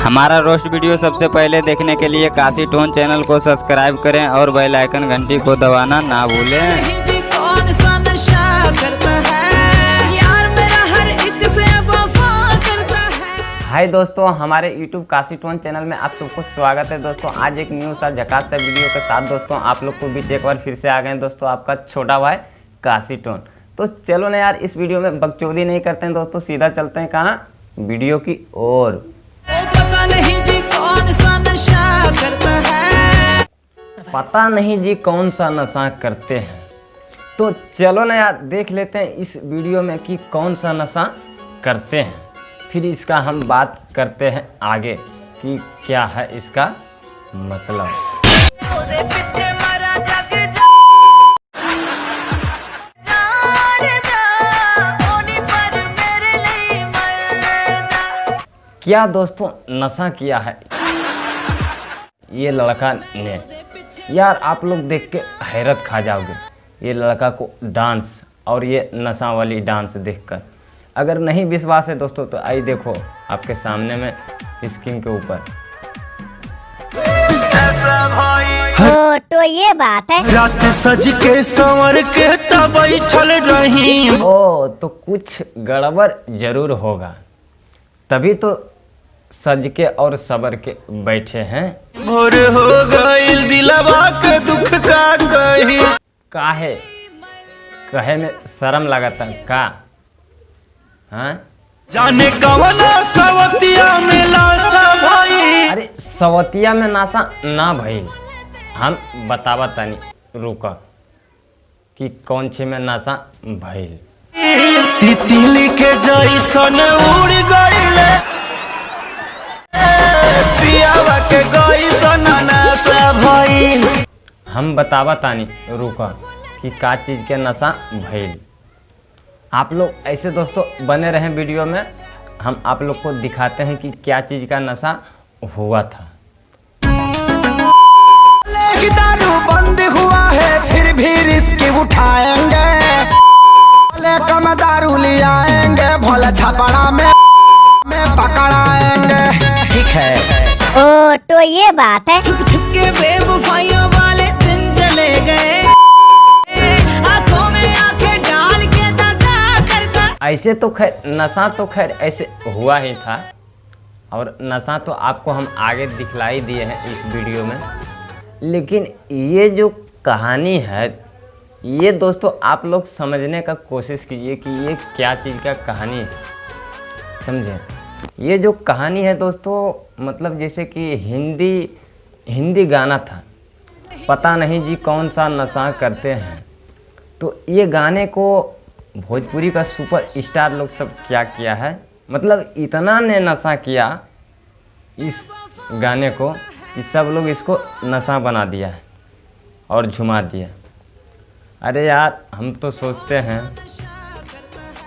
हमारा roast video सबसे पहले देखने के लिए काशी टोन चैनल को सब्सक्राइब करें और बेल आइकन घंटी को दबाना ना भूलें। हाय दोस्तों, हमारे YouTube काशी टोन चैनल में आप सबको स्वागत है। दोस्तों आज एक न्यू सा झकास सा वीडियो के साथ दोस्तों आप लोग को बीच एक बार फिर से आ गए दोस्तों आपका छोटा भाई काशी टोन। तो चलो ना यार, इस वीडियो में बकचोदी नहीं करते हैं दोस्तों, सीधा चलते हैं कहाँ, वीडियो की ओर। पता नहीं जी कौन सा नशा करते हैं, तो चलो ना यार देख लेते हैं इस वीडियो में कि कौन सा नशा करते हैं, फिर इसका हम बात करते हैं आगे कि क्या है इसका मतलब। क्या दोस्तों नशा किया है ये लड़का ने, यार आप लोग देख के हैरत खा जाओगे ये लड़का को डांस और ये नशा वाली डांस देखकर। अगर नहीं विश्वास है दोस्तों तो आइए देखो आपके सामने में स्क्रीन के ऊपर। तो ये बात है, रात सज के संवर के तब बैठल रही। ओ तो कुछ गड़बड़ जरूर होगा, तभी तो सज के और सबर के बैठे हैं। भोर हो गइल दिलवा के दुख का कही, काहे कहे में शर्म लगता का, हाँ? जाने कवना सवतिया में लाशा भाई। अरे सवतिया में नासा ना भाई, हम बतावा तनी रुका कि कौन सी में नासा भइल। तितली के जैसन उड़ गइले पियावा के गइसन नशा भइल। हम बतावा तानी रुका कि का चीज़ के नशा भइल। आप लोग ऐसे दोस्तों बने रहें वीडियो में, हम आप लोग को दिखाते हैं कि क्या चीज़ का नशा हुआ था। दारू बंद हुआ है फिर भी रिस्क उठाएंगे, कम दारू ले आएंगे, भोला छपड़ा में पकड़ाएंगे। ठीक है, ओ तो ये बात है। छुप छुप के बेवफाइयों वाले दिन चले गए, आंखों में आंखें डाल के दगा करता। ऐसे तो खैर नशा तो खैर ऐसे हुआ ही था, और नशा तो आपको हम आगे दिखलाई दिए हैं इस वीडियो में। लेकिन ये जो कहानी है ये दोस्तों आप लोग समझने का कोशिश कीजिए कि ये क्या चीज़ का कहानी है, समझे। ये जो कहानी है दोस्तों, मतलब जैसे कि हिंदी गाना था, पता नहीं जी कौन सा नशा करते हैं। तो ये गाने को भोजपुरी का सुपर स्टार लोग सब क्या किया है, मतलब इतना ने नशा किया इस गाने को कि सब लोग इसको नशा बना दिया है और झुमा दिया। अरे यार हम तो सोचते हैं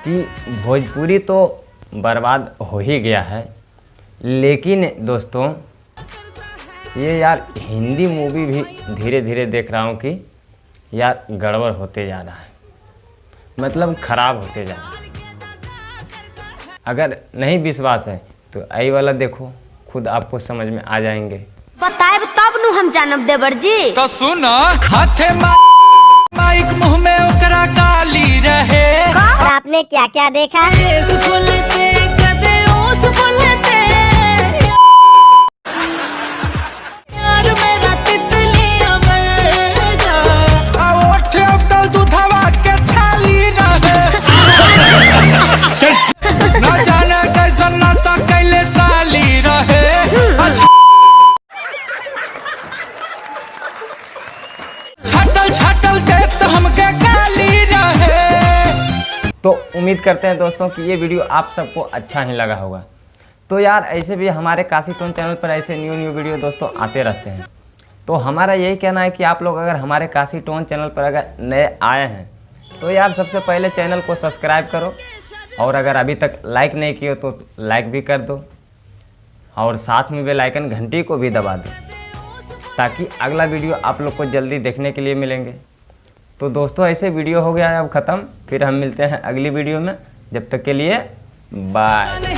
कि भोजपुरी तो बर्बाद हो ही गया है, लेकिन दोस्तों ये यार हिंदी मूवी भी धीरे धीरे देख रहा हूँ कि यार गड़बड़ होते जा रहा है, मतलब ख़राब होते जा रहा है। अगर नहीं विश्वास है तो आई वाला देखो, खुद आपको समझ में आ जाएंगे। बताए तब नु हम जानब देवर जी। तो सुन हाथे माइक मुंह में ओकरा काली रहे। और आपने क्या क्या देखा? तो उम्मीद करते हैं दोस्तों कि ये वीडियो आप सबको अच्छा ही लगा होगा। तो यार ऐसे भी हमारे काशी टोन चैनल पर ऐसे न्यू वीडियो दोस्तों आते रहते हैं। तो हमारा यही कहना है कि आप लोग अगर हमारे काशी टोन चैनल पर अगर नए आए हैं तो यार सबसे पहले चैनल को सब्सक्राइब करो, और अगर अभी तक लाइक नहीं किए तो लाइक भी कर दो, और साथ में बेल आइकन घंटी को भी दबा दो, ताकि अगला वीडियो आप लोग को जल्दी देखने के लिए मिलेंगे। तो दोस्तों ऐसे वीडियो हो गया है अब ख़त्म, फिर हम मिलते हैं अगली वीडियो में। जब तक के लिए बाय।